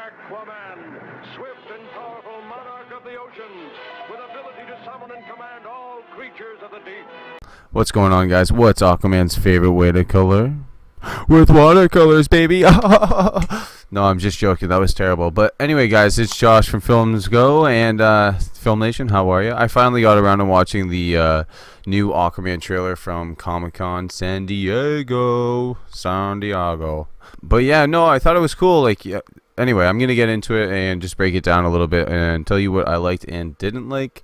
Aquaman, swift and powerful monarch of the oceans, with ability to summon and command all creatures of the deep. What's going on, guys? What's Aquaman's favorite way to color? With watercolors, baby. No, I'm just joking. That was terrible. But anyway, guys, it's Josh from Films Go and Film Nation. How are you? I finally got around to watching the new Aquaman trailer from Comic-Con San Diego. But yeah, no, I thought it was cool. Anyway, I'm gonna get into it and just break it down a little bit and tell you what I liked and didn't like.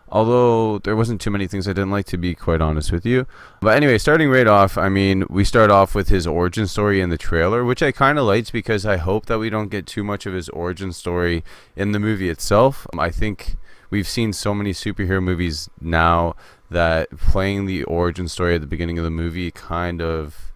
Although there wasn't too many things I didn't like, to be quite honest with you. But anyway, starting right off, I mean, we start off with his origin story in the trailer, which I kind of liked because I hope that we don't get too much of his origin story in the movie itself. I think we've seen so many superhero movies now that playing the origin story at the beginning of the movie kind of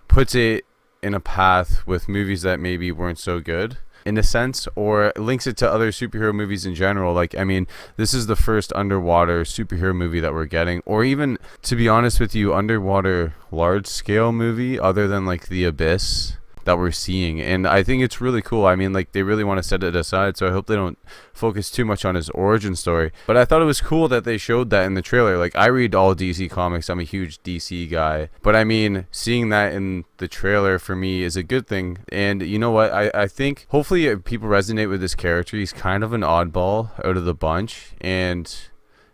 puts it in a path with movies that maybe weren't so good, in a sense, or links it to other superhero movies in general. I mean, this is the first underwater superhero movie that we're getting, or even, to be honest with you, underwater large-scale movie other than The Abyss that we're seeing. And I think it's really cool. I mean, they really want to set it aside, so I hope they don't focus too much on his origin story. But I thought it was cool that they showed that in the trailer. I read all DC comics. I'm a huge DC guy. But I mean, seeing that in the trailer for me is a good thing. And you know what? I think hopefully people resonate with this character. He's kind of an oddball out of the bunch. And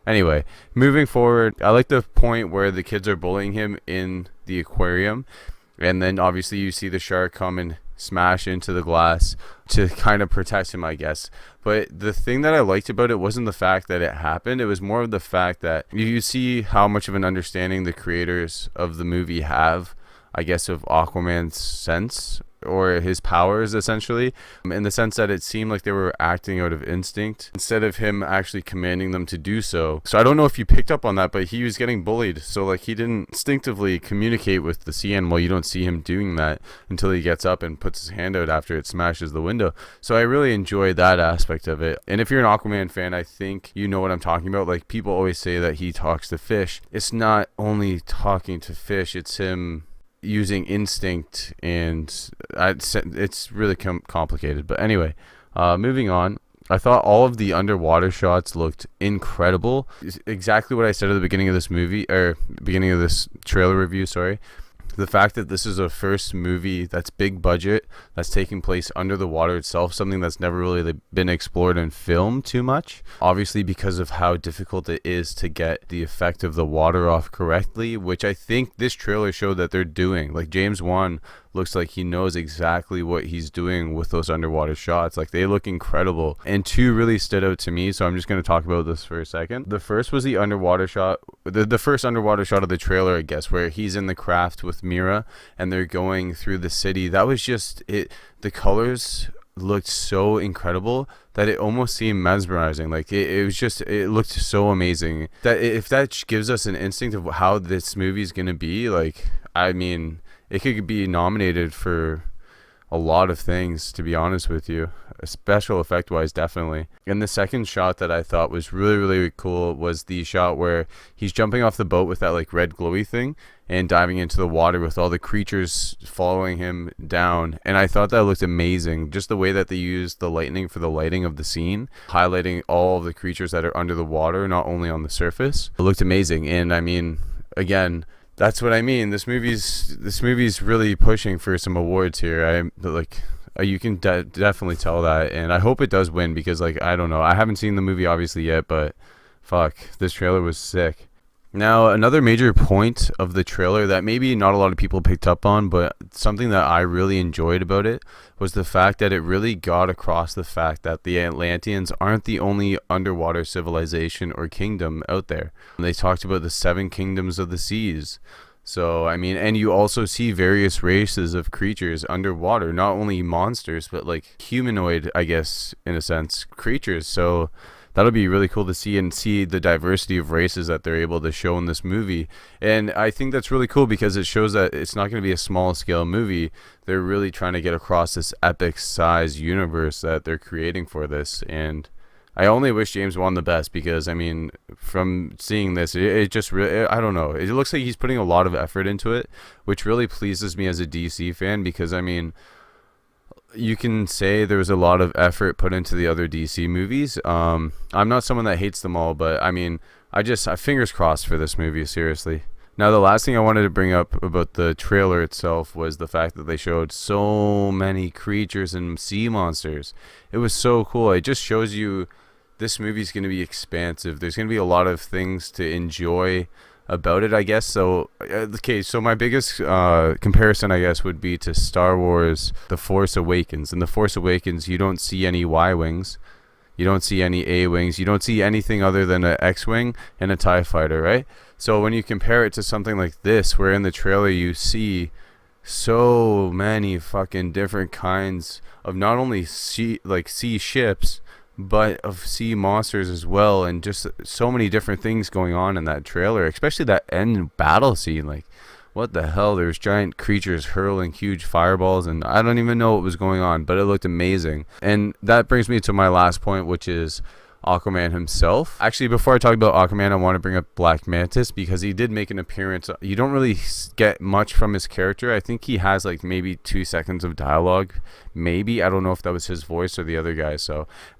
anyway, moving forward, I like the point where the kids are bullying him in the aquarium. And then obviously you see the shark come and smash into the glass to kind of protect him, I guess. But the thing that I liked about it wasn't the fact that it happened. It was more of the fact that you see how much of an understanding the creators of the movie have, I guess, of Aquaman's sense or his powers, essentially, in the sense that it seemed like they were acting out of instinct instead of him actually commanding them to do so. So I don't know if you picked up on that, but he was getting bullied, so he didn't instinctively communicate with the sea animal. You don't see him doing that until he gets up and puts his hand out after it smashes the window. So I really enjoyed that aspect of it. And if you're an Aquaman fan, I think you know what I'm talking about. People always say that he talks to fish. It's not only talking to fish, it's him using instinct, and it's really complicated. But anyway, moving on, I thought all of the underwater shots looked incredible. Exactly what I said at the beginning of this movie, or beginning of this trailer review, sorry. The fact that this is a first movie that's big budget, that's taking place under the water itself, something that's never really been explored in film too much. Obviously because of how difficult it is to get the effect of the water off correctly, which I think this trailer showed that they're doing. James Wan looks like he knows exactly what he's doing with those underwater shots. They look incredible. And two really stood out to me, so I'm just going to talk about this for a second. The first was the underwater shot, the first underwater shot of the trailer, I guess, where he's in the craft with Mira and they're going through the city. That was just it. The colors looked so incredible that it almost seemed mesmerizing. It looked so amazing that if that gives us an instinct of how this movie is going to be, I mean, it could be nominated for a lot of things, to be honest with you, special effect wise, definitely. And the second shot that I thought was really, really cool was the shot where he's jumping off the boat with that red glowy thing and diving into the water with all the creatures following him down. And I thought that looked amazing. Just the way that they used the lightning for the lighting of the scene, highlighting all of the creatures that are under the water, not only on the surface. It looked amazing. And I mean, again, that's what I mean. This movie's really pushing for some awards here. You can definitely tell that, and I hope it does win because I don't know. I haven't seen the movie obviously yet, but fuck, this trailer was sick. Now, another major point of the trailer that maybe not a lot of people picked up on, but something that I really enjoyed about it was the fact that it really got across the fact that the Atlanteans aren't the only underwater civilization or kingdom out there. They talked about the 7 kingdoms of the seas. So, I mean, and you also see various races of creatures underwater, not only monsters, but humanoid, I guess, in a sense, creatures. So that'll be really cool to see, and see the diversity of races that they're able to show in this movie. And I think that's really cool because it shows that it's not going to be a small scale movie. They're really trying to get across this epic size universe that they're creating for this. And I only wish James Wan the best because, I mean, from seeing this, it just really, I don't know. It looks like he's putting a lot of effort into it, which really pleases me as a DC fan because, I mean, you can say there was a lot of effort put into the other DC movies. I'm not someone that hates them all, but I mean, I fingers crossed for this movie, seriously. Now, the last thing I wanted to bring up about the trailer itself was the fact that they showed so many creatures and sea monsters. It was so cool. It just shows you this movie's going to be expansive. There's going to be a lot of things to enjoy about it, I guess. So, okay, so my biggest comparison, I guess, would be to Star Wars The Force Awakens. In The Force Awakens, you don't see any Y-Wings. You don't see any A-Wings. You don't see anything other than an X-Wing and a TIE Fighter, right? So when you compare it to something like this, where in the trailer you see so many fucking different kinds of not only sea ships, but of sea monsters as well, and just so many different things going on in that trailer, especially that end battle scene. Like, what the hell? There's giant creatures hurling huge fireballs, and I don't even know what was going on, but it looked amazing. And that brings me to my last point, which is Aquaman himself. Actually, before I talk about Aquaman, I want to bring up Black Mantis, because he did make an appearance. You don't really get much from his character. I think he has like maybe 2 seconds of dialogue, maybe. I don't know if that was his voice or the other guy.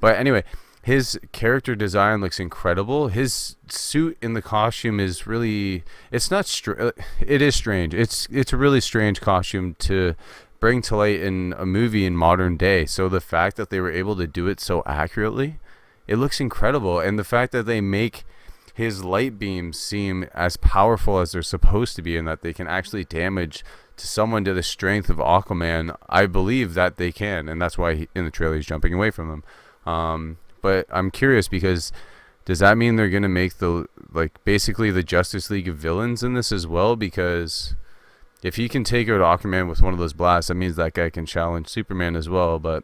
But anyway, his character design looks incredible. His suit in the costume is really, it's not it is strange. It's a really strange costume to bring to light in a movie in modern day. So the fact that they were able to do it so accurately, it looks incredible. And the fact that they make his light beams seem as powerful as they're supposed to be, and that they can actually damage to someone to the strength of Aquaman, I believe that they can. And that's why in the trailer he's jumping away from them. But I'm curious, because does that mean they're going to make basically the Justice League of villains in this as well? Because if he can take out Aquaman with one of those blasts, that means that guy can challenge Superman as well. But,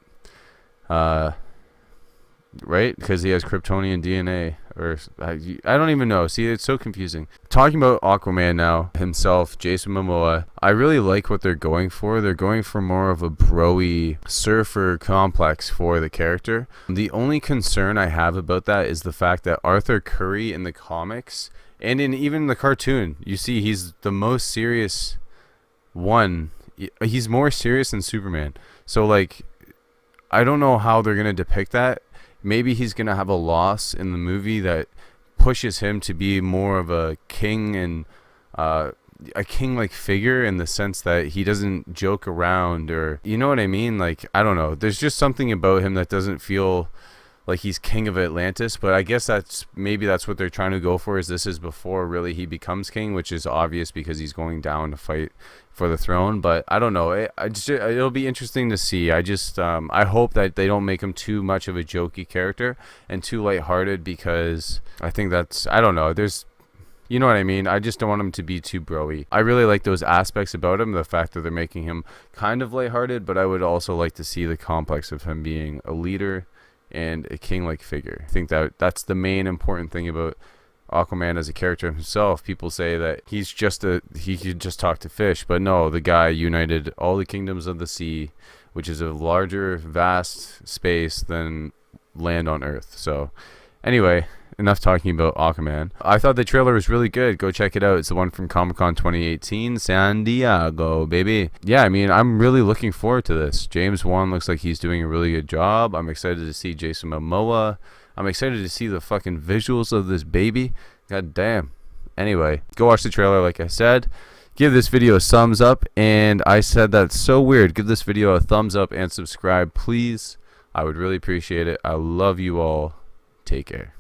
right? Because he has Kryptonian DNA, or I don't even know. See, it's so confusing. Talking about Aquaman now himself, Jason Momoa, I really like what they're going for. They're going for more of a bro-y surfer complex for the character. The only concern I have about that is the fact that Arthur Curry in the comics, and in even the cartoon, you see he's the most serious one. He's more serious than Superman. So like, I don't know how they're going to depict that. Maybe he's going to have a loss in the movie that pushes him to be more of a king, and a king-like figure, in the sense that he doesn't joke around, or, you know what I mean? Like, I don't know. There's just something about him that doesn't feel like he's king of Atlantis, but I guess maybe that's what they're trying to go for, is this is before really he becomes king, which is obvious because he's going down to fight for the throne. But I don't know, it'll be interesting to see. I hope that they don't make him too much of a jokey character and too lighthearted, because I think I don't know, you know what I mean? I just don't want him to be too bro-y. I really like those aspects about him, the fact that they're making him kind of lighthearted, but I would also like to see the complex of him being a leader and a king-like figure. I think that's the main important thing about Aquaman as a character himself. People say that he could just talk to fish, but no, the guy united all the kingdoms of the sea, which is a larger, vast space than land on Earth. So anyway, enough talking about Aquaman. I thought the trailer was really good. Go check it out. It's the one from Comic-Con 2018, San Diego, baby. Yeah, I mean, I'm really looking forward to this. James Wan looks like he's doing a really good job. I'm excited to see Jason Momoa. I'm excited to see the fucking visuals of this baby. God damn. Anyway, go watch the trailer, like I said. Give this video a thumbs up, and I said that's so weird. Give this video a thumbs up and subscribe, please. I would really appreciate it. I love you all. Take care.